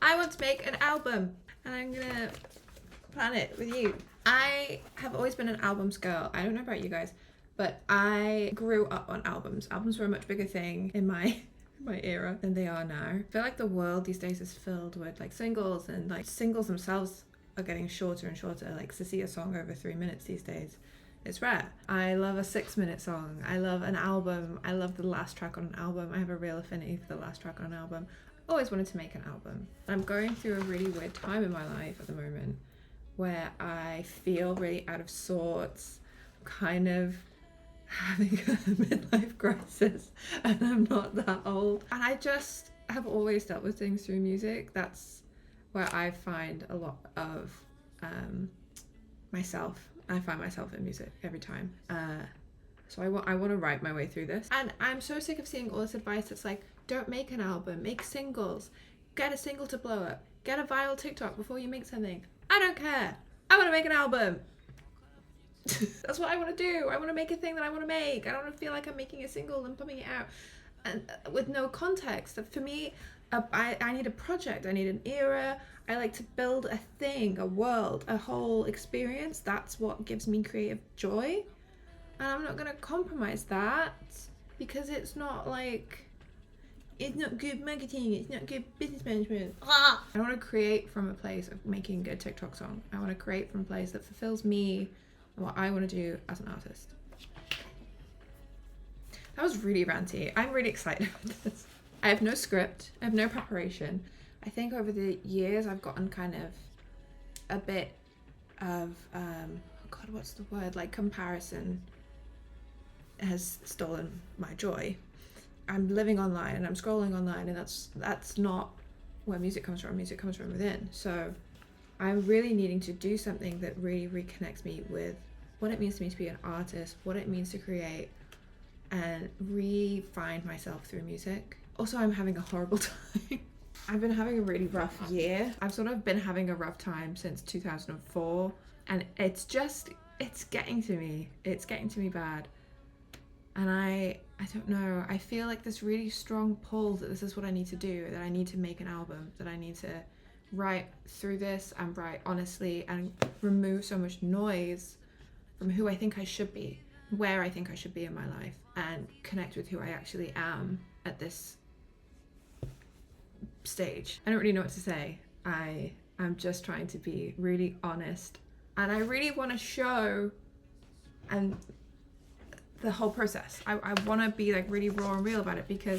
I want to make an album and I'm gonna plan it with you. I have always been an albums girl. I don't know about you guys, but I grew up on albums. Albums were a much bigger thing in my era than they are now. I feel like the world these days is filled with like singles, and like singles themselves are getting shorter and shorter. Like to see a song over 3 minutes these days, it's rare. I love a 6-minute song. I love an album. I love the last track on an album. I have a real affinity for the last track on an album. Always wanted to make an album. I'm going through a really weird time in my life at the moment where I feel really out of sorts, kind of having a midlife crisis, and I'm not that old. And I just have always dealt with things through music. That's where I find a lot of myself. I find myself in music every time. So I want to write my way through this. And I'm so sick of seeing all this advice that's like, don't make an album, make singles, get a single to blow up, get a viral TikTok before you make something. I don't care. I want to make an album. That's what I want to do. I want to make a thing that I want to make. I don't want to feel like I'm making a single and pumping it out and with no context. For me, I need a project. I need an era. I like to build a thing, a world, a whole experience. That's what gives me creative joy. And I'm not going to compromise that because it's not good marketing, it's not good business management. I want to create from a place of making a TikTok song. I want to create from a place that fulfills me and what I want to do as an artist. That was really ranty. I'm really excited about this. I have no script. I have no preparation. I think over the years I've gotten kind of a bit of, what's the word? Like comparison has stolen my joy. I'm living online and I'm scrolling online, and that's not where music comes from. Music comes from within. So I'm really needing to do something that really reconnects me with what it means to me to be an artist, what it means to create, and re-find myself through music. Also, I'm having a horrible time. I've been having a really rough year. I've sort of been having a rough time since 2004, and it's getting to me. It's getting to me bad. And I don't know, I feel like this really strong pull that this is what I need to do, that I need to make an album, that I need to write through this and write honestly and remove so much noise from who I think I should be, where I think I should be in my life, and connect with who I actually am at this stage. I don't really know what to say. I'm just trying to be really honest, and I really want to show and the whole process. I want to be like really raw and real about it because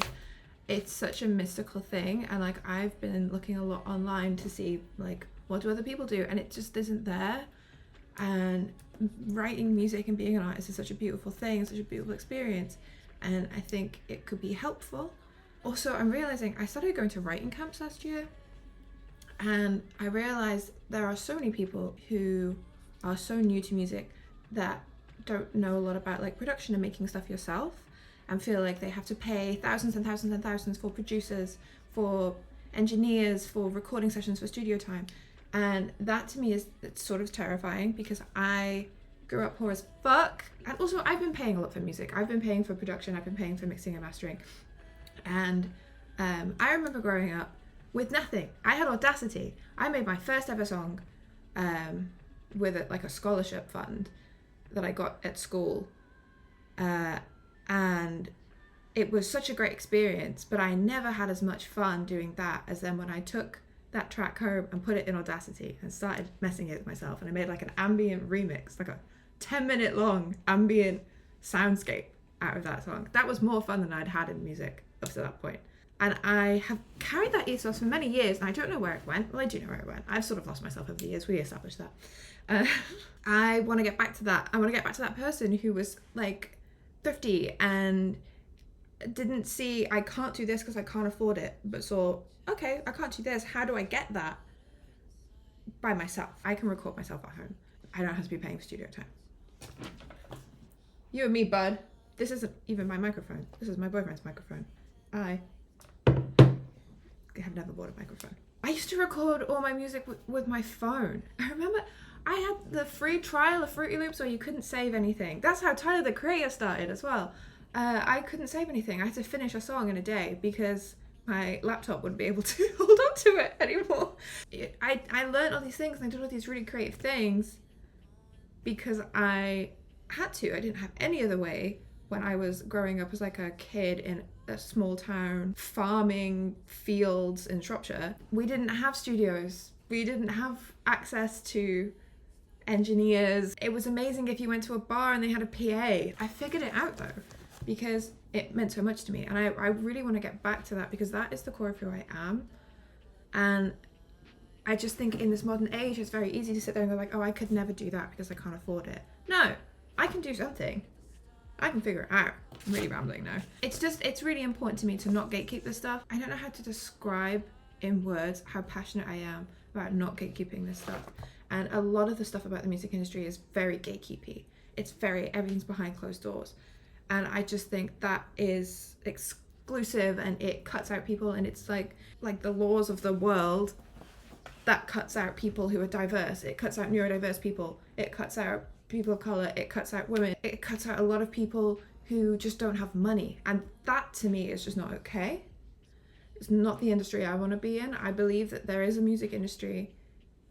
it's such a mystical thing, and like I've been looking a lot online to see like what do other people do, and it just isn't there. And writing music and being an artist is such a beautiful thing, such a beautiful experience, and I think it could be helpful. Also, I'm realizing I started going to writing camps last year, and I realized there are so many people who are so new to music that don't know a lot about like production and making stuff yourself, and feel like they have to pay thousands and thousands and thousands for producers, for engineers, for recording sessions, for studio time. And that to me it's sort of terrifying because I grew up poor as fuck, and also I've been paying a lot for music. I've been paying for production, I've been paying for mixing and mastering, and I remember growing up with nothing. I had Audacity. I made my first ever song with a scholarship fund that I got at school, and it was such a great experience, but I never had as much fun doing that as then when I took that track home and put it in Audacity and started messing it with myself, and I made like an ambient remix, like a 10-minute long ambient soundscape out of that song. That was more fun than I'd had in music up to that point. And I have carried that ethos for many years, and I don't know where it went. Well, I do know where it went. I've sort of lost myself over the years. We established that. I want to get back to that. I want to get back to that person who was like 50 and didn't see, I can't do this because I can't afford it, but saw, okay, I can't do this. How do I get that by myself? I can record myself at home. I don't have to be paying for studio time. You and me, bud. This isn't even my microphone. This is my boyfriend's microphone. I have never bought a microphone. I used to record all my music with my phone. I remember I had the free trial of Fruity Loops where you couldn't save anything. That's how Tyler the Creator started as well. I couldn't save anything. I had to finish a song in a day because my laptop wouldn't be able to hold on to it anymore. I learned all these things and I did all these really creative things because I had to. I didn't have any other way when I was growing up as like a kid in a small town, farming fields in Shropshire. We didn't have studios. We didn't have access to engineers. It was amazing if you went to a bar and they had a PA. I figured it out though, because it meant so much to me. And I really want to get back to that because that is the core of who I am. And I just think in this modern age, it's very easy to sit there and go like, oh, I could never do that because I can't afford it. No, I can do something. I can figure it out. I'm really rambling now. It's really important to me to not gatekeep this stuff. I don't know how to describe in words how passionate I am about not gatekeeping this stuff. And a lot of the stuff about the music industry is very gatekeepy. It's everything's behind closed doors. And I just think that is exclusive and it cuts out people, and it's like the laws of the world that cuts out people who are diverse. It cuts out neurodiverse people. It cuts out people of color. It cuts out women. It cuts out a lot of people who just don't have money. And that to me is just not okay. It's not the industry I want to be in. I believe that there is a music industry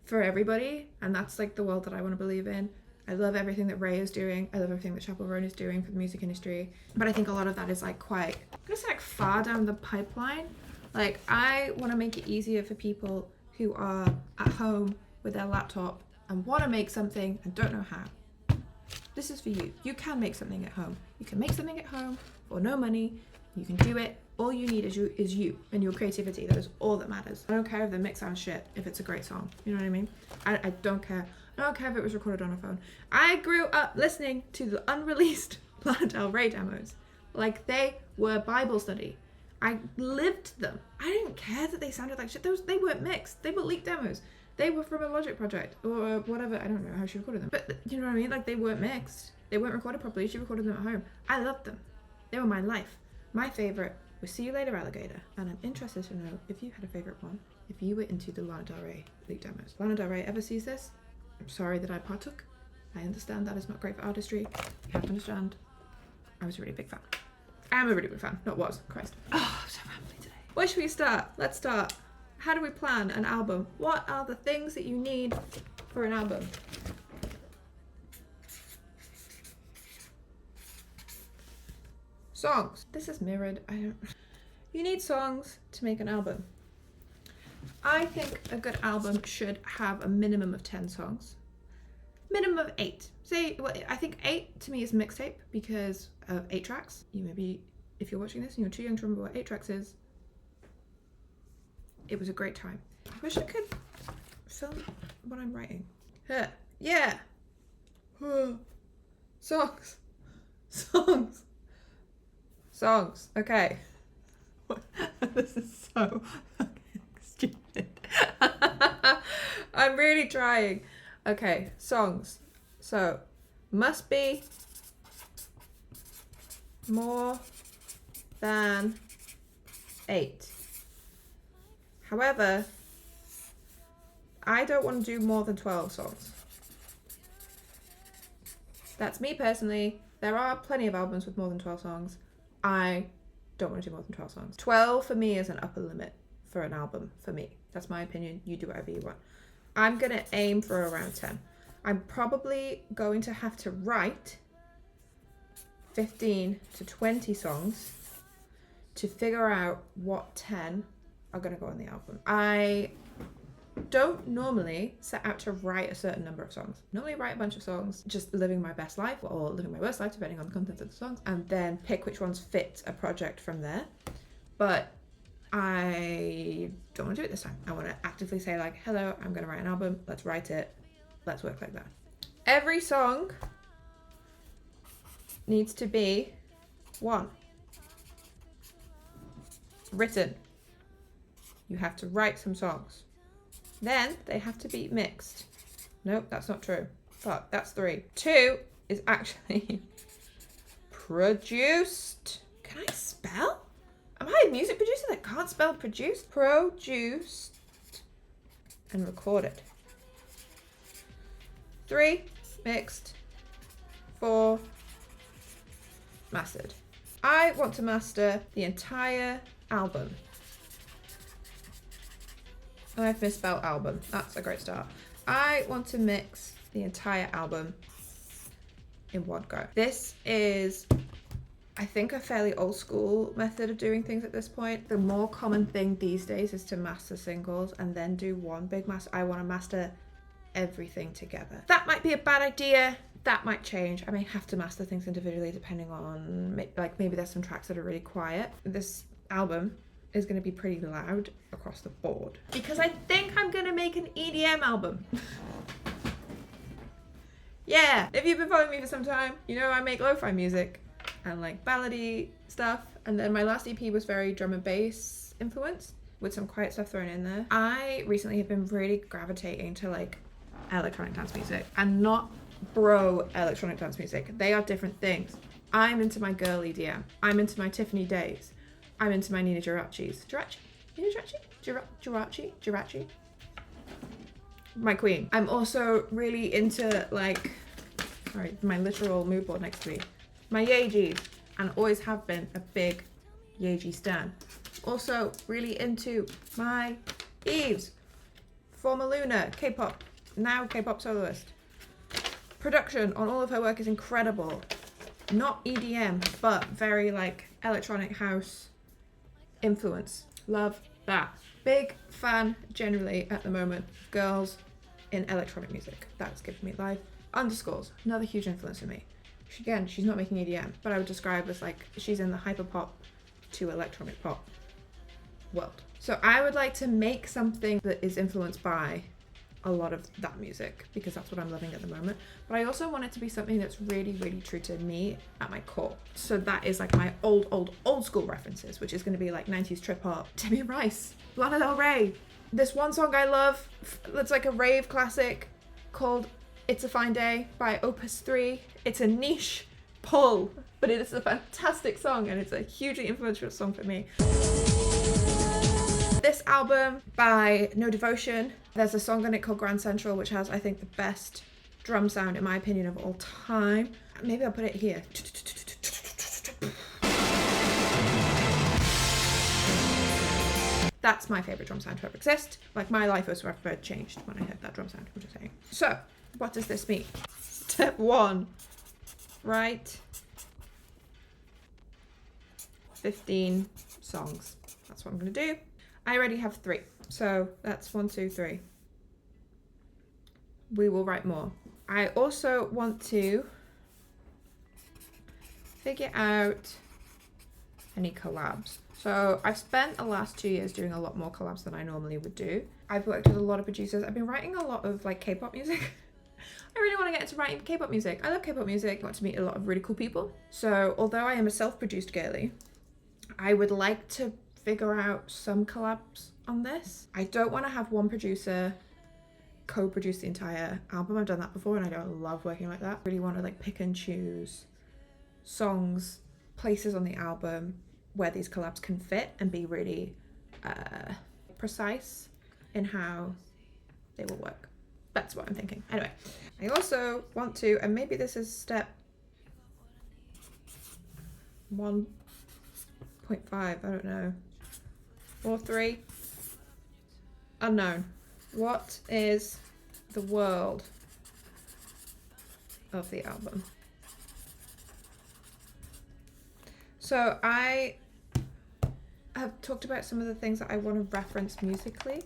for everybody, and that's like the world that I want to believe in. I love everything that Ray is doing. I love everything that Chappell Roan is doing for the music industry. But I think a lot of that is like quite, I'm gonna say like far down the pipeline. Like I want to make it easier for people who are at home with their laptop and want to make something and don't know how. This is for you. You can make something at home. You can make something at home for no money. You can do it. All you need is you and your creativity. That is all that matters. I don't care if the mix sounds shit, if it's a great song. You know what I mean? I don't care. I don't care if it was recorded on a phone. I grew up listening to the unreleased Lana Del Rey demos. Like they were Bible study. I lived them. I didn't care that they sounded like shit. They weren't mixed. They were leaked demos. They were from a Logic project or whatever. I don't know how she recorded them. But you know what I mean? Like they weren't mixed. They weren't recorded properly. She recorded them at home. I loved them. They were my life. My favorite was See You Later Alligator. And I'm interested to know if you had a favorite one. If you were into the Lana Del Rey leaked demos. Lana Del Rey ever sees this? I'm sorry that I partook. I understand that is not great for artistry. You have to understand. I was a really big fan. I am a really big fan. Not was. Christ. Oh, I'm so rambly today. Where should we start? Let's start. How do we plan an album? What are the things that you need for an album? Songs. This is mirrored. You need songs to make an album. I think a good album should have a minimum of 10 songs. Minimum of 8. I think 8 to me is mixtape because of 8 tracks. You maybe, if you're watching this and you're too young to remember what 8 tracks is, it was a great time. I wish I could film what I'm writing. Yeah. Songs. Okay. This is so fucking stupid. I'm really trying. Okay, songs. So, must be more than 8. However, I don't want to do more than 12 songs. That's me personally. There are plenty of albums with more than 12 songs. I don't want to do more than 12 songs. 12 for me is an upper limit for an album, for me. That's my opinion. You do whatever you want. I'm going to aim for around 10. I'm probably going to have to write 15 to 20 songs to figure out what 10 are going to go on the album. I don't normally set out to write a certain number of songs. Normally write a bunch of songs, just living my best life or living my worst life, depending on the content of the songs, and then pick which ones fit a project from there. But I don't want to do it this time. I want to actively say like, hello, I'm going to write an album. Let's write it. Let's work like that. Every song needs to be 1. Written. You have to write some songs. Then they have to be mixed. Nope, that's not true. Fuck, that's 3. 2 is actually produced. Can I spell? Am I a music producer that can't spell produced? Produced and recorded. 3, mixed. 4, mastered. I want to master the entire album. And I've misspelled album. That's a great start. I want to mix the entire album in one go. This is, I think, a fairly old school method of doing things at this point. The more common thing these days is to master singles and then do one big master. I want to master everything together. That might be a bad idea. That might change. I may have to master things individually depending on, like, maybe there's some tracks that are really quiet. This album is going to be pretty loud across the board because I think I'm going to make an EDM album. Yeah, if you've been following me for some time, you know I make lo-fi music and like ballady stuff. And then my last EP was very drum and bass influenced with some quiet stuff thrown in there. I recently have been really gravitating to like electronic dance music and not bro electronic dance music. They are different things. I'm into my girl EDM. I'm into my Tiffany Days. I'm into my Nina Girachi's. Girachi? My queen. I'm also really into like, sorry, my literal mood board next to me. My Yeji, and always have been a big Yeji stan. Also really into my Eves, former Luna, K-pop, now K-pop soloist. Production on all of her work is incredible. Not EDM, but very like electronic house influence. Love that. Big fan generally at the moment. Girls in electronic music. That's given me life. Underscores, another huge influence for me. Again, she's not making EDM, but I would describe as like she's in the hyperpop to electronic pop world. So I would like to make something that is influenced by a lot of that music because that's what I'm loving at the moment. But I also want it to be something that's really, really true to me at my core. So that is like my old school references, which is going to be like 90s trip hop, Damien Rice, Lana Del Rey. This one song I love that's like a rave classic called It's a Fine Day by Opus 3. It's a niche pull, but it is a fantastic song and it's a hugely influential song for me. This album by No Devotion, there's a song on it called Grand Central, which has, I think, the best drum sound, in my opinion, of all time. Maybe I'll put it here. That's my favorite drum sound to ever exist. Like, my life was forever changed when I heard that drum sound, I'm just saying. So, what does this mean? Step 1, write 15 songs. That's what I'm gonna do. I already have 3, so that's 1, 2, 3. We will write more. I also want to figure out any collabs. So I've spent the last 2 years doing a lot more collabs than I normally would do. I've worked with a lot of producers. I've been writing a lot of like K-pop music. I really want to get into writing K-pop music. I love K-pop music. I got to meet a lot of really cool people. So although I am a self-produced girly, I would like to figure out some collabs on this. I don't want to have one producer co-produce the entire album. I've done that before and I don't love working like that. I really want to like pick and choose songs, places on the album where these collabs can fit and be really precise in how they will work. That's what I'm thinking. Anyway, I also want to, and maybe this is step 1.5, I don't know, or 3, unknown. What is the world of the album? So I have talked about some of the things that I want to reference musically.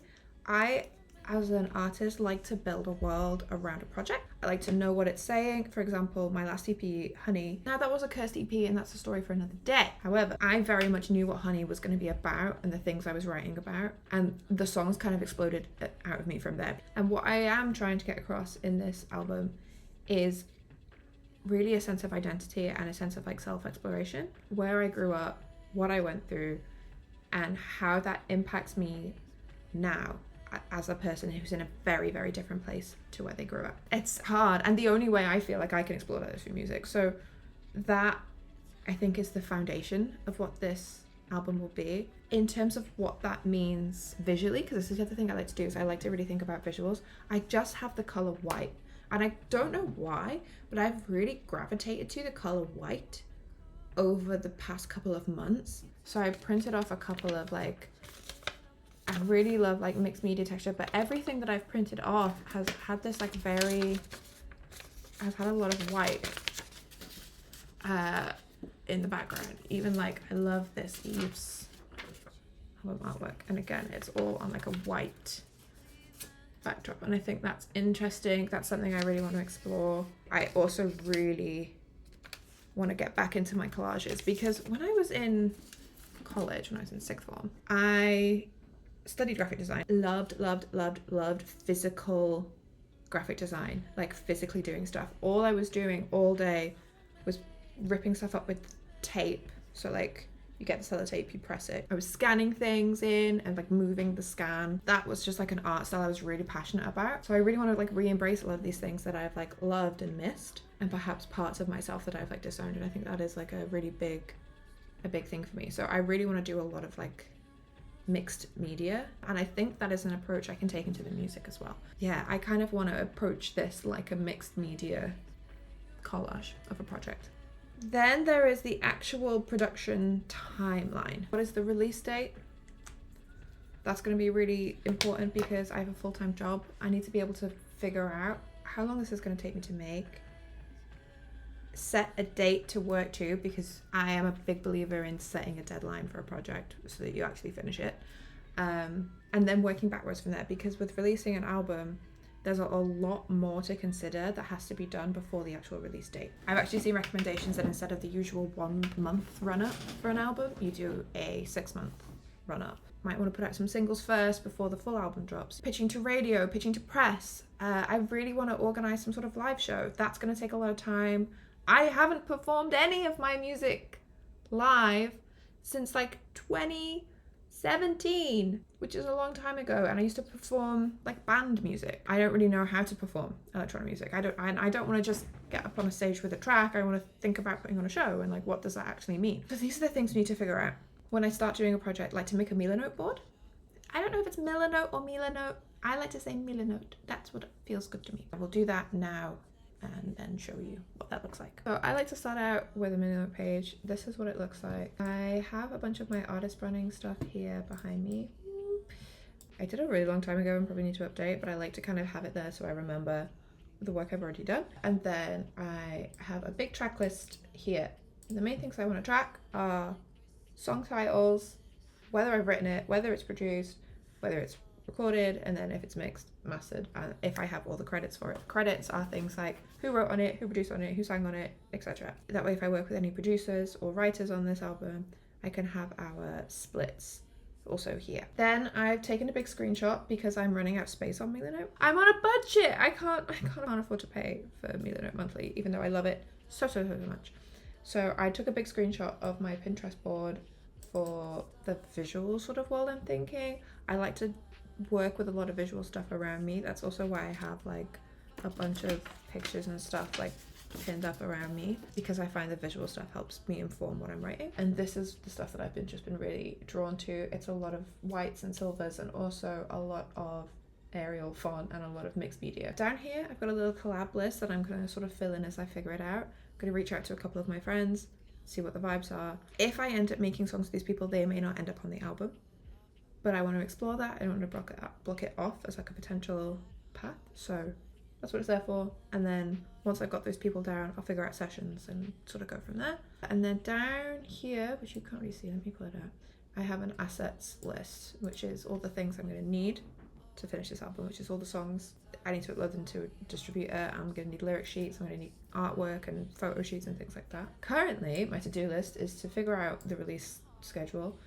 I, as an artist, like to build a world around a project. I like to know what it's saying. For example, my last EP, Honey. Now that was a cursed EP and that's a story for another day. However, I very much knew what Honey was going to be about and the things I was writing about. And the songs kind of exploded out of me from there. And what I am trying to get across in this album is really a sense of identity and a sense of like self-exploration. Where I grew up, what I went through, and how that impacts me now as a person who's in a very, very different place to where they grew up. It's hard, and the only way I feel like I can explore that is through music. So that, I think, is the foundation of what this album will be. In terms of what that means visually, because this is the other thing I like to do, is I like to really think about visuals. I just have the color white, and I don't know why, but I've really gravitated to the color white over the past couple of months. So I printed off a couple of like really love like mixed media texture, but everything that I've printed off has had this like I've had a lot of white in the background. Even like I love this Eve's album artwork, and again it's all on like a white backdrop, and I think that's interesting. That's something I really want to explore. I also really want to get back into my collages, because when I was in college, when I was in sixth form, I studied graphic design. Loved physical graphic design, like physically doing stuff. All I was doing all day was ripping stuff up with tape. So like you get the sellotape, you press it. I was scanning things in and like moving the scan. That was just like an art style I was really passionate about. So I really want to like re-embrace a lot of these things that I've like loved and missed, and perhaps parts of myself that I've like disowned. And I think that is like a really big thing for me. So I really want to do a lot of like mixed media, and I think that is an approach I can take into the music as well. Yeah, I kind of want to approach this like a mixed media collage of a project. Then there is the actual production timeline. What is the release date? That's going to be really important because I have a full-time job. I need to be able to figure out how long this is going to take me to make, set a date to work to, because I am a big believer in setting a deadline for a project so that you actually finish it, and then working backwards from there, because with releasing an album there's a lot more to consider that has to be done before the actual release date. I've actually seen recommendations that instead of the usual 1 month run up for an album, you do a 6 month run up. Might want to put out some singles first before the full album drops. Pitching to radio, pitching to press. I really want to organize some sort of live show. That's going to take a lot of time. I haven't performed any of my music live since like 2017, which is a long time ago, and I used to perform like band music. I don't really know how to perform electronic music. I don't want to just get up on a stage with a track. I want to think about putting on a show and like what does that actually mean. So these are the things we need to figure out when I start doing a project, like to make a Milanote board. I don't know if it's Milanote or Milanote. I like to say Milanote. That's what feels good to me. I will do that now and then show you what that looks like. So I like to start out with a Milanote page. This is what it looks like. I have a bunch of my artist branding stuff here behind me. I did a really long time ago and probably need to update, but I like to kind of have it there so I remember the work I've already done. And then I have a big track list here. The main things I want to track are song titles, whether I've written it, whether it's produced, whether it's recorded, and then if it's mixed, mastered, and if I have all the credits for it. Credits are things like who wrote on it, who produced on it, who sang on it, etc. That way if I work with any producers or writers on this album, I can have our splits also here. Then I've taken a big screenshot because I'm running out of space on Milanote. I'm on a budget. I can't afford to pay for Milanote monthly, even though I love it so much. So I took a big screenshot of my Pinterest board for the visual sort of world I'm thinking. I like to work with a lot of visual stuff around me. That's also why I have like a bunch of pictures and stuff like pinned up around me, because I find the visual stuff helps me inform what I'm writing. And this is the stuff that I've just been really drawn to. It's a lot of whites and silvers, and also a lot of Arial font and a lot of mixed media. Down here I've got a little collab list that I'm going to sort of fill in as I figure it out. I'm going to reach out to a couple of my friends, see what the vibes are. If I end up making songs with these people, they may not end up on the album, but I want to explore that. I don't want to block it off as like a potential path. So that's what it's there for. And then once I've got those people down, I'll figure out sessions and sort of go from there. And then down here, which you can't really see, let me pull it out, I have an assets list, which is all the things I'm going to need to finish this album, which is all the songs. I need to upload them to a distributor. I'm going to need lyric sheets, I'm going to need artwork and photo sheets and things like that. Currently, my to-do list is to figure out the release schedule,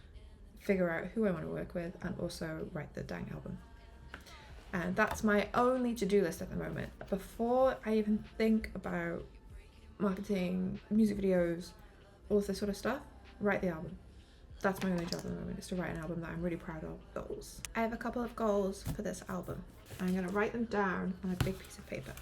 figure out who I want to work with, and also write the dang album. And that's my only to-do list at the moment. Before I even think about marketing, music videos, all of this sort of stuff, write the album. That's my only job at the moment, is to write an album that I'm really proud of. Goals. I have a couple of goals for this album. I'm going to write them down on a big piece of paper.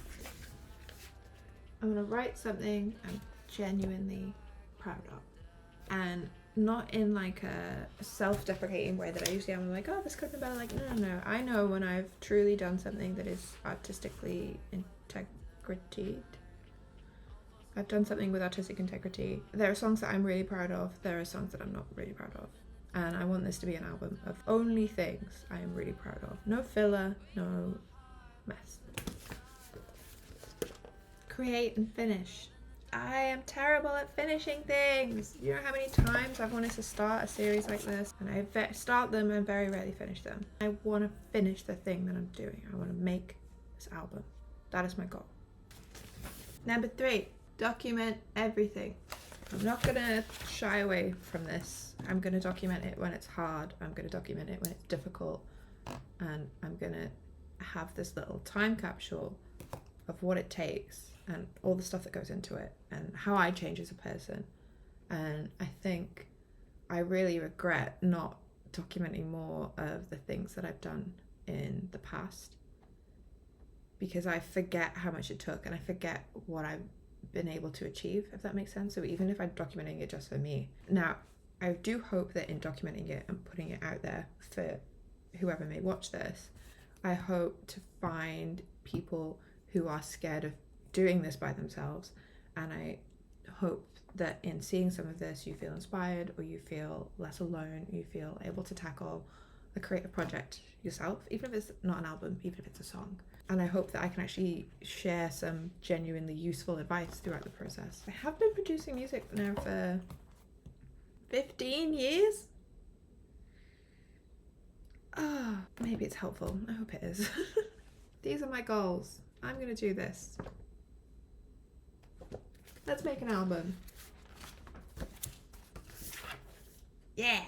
I'm going to write something I'm genuinely proud of. And not in like a self-deprecating way that I usually am. I'm like, oh, this could have been better. Like, no. I know when I've truly done something that is artistically integrated. I've done something with artistic integrity. There are songs that I'm really proud of. There are songs that I'm not really proud of. And I want this to be an album of only things I am really proud of. No filler, no mess. Create and finish. I am terrible at finishing things. You know how many times I've wanted to start a series like this and I start them and very rarely finish them. I want to finish the thing that I'm doing. I want to make this album. That is my goal. Number 3, document everything. I'm not gonna shy away from this. I'm gonna document it when it's hard. I'm gonna document it when it's difficult. And I'm gonna have this little time capsule of what it takes and all the stuff that goes into it and how I change as a person. And I think I really regret not documenting more of the things that I've done in the past, because I forget how much it took and I forget what I've been able to achieve, if that makes sense. So even if I'm documenting it just for me. Now, I do hope that in documenting it and putting it out there for whoever may watch this, I hope to find people who are scared of doing this by themselves. And I hope that in seeing some of this, you feel inspired, or you feel less alone, you feel able to tackle a creative project yourself, even if it's not an album, even if it's a song. And I hope that I can actually share some genuinely useful advice throughout the process. I have been producing music now for 15 years. Maybe it's helpful. I hope it is. These are my goals. I'm gonna do this. Let's make an album. Yeah.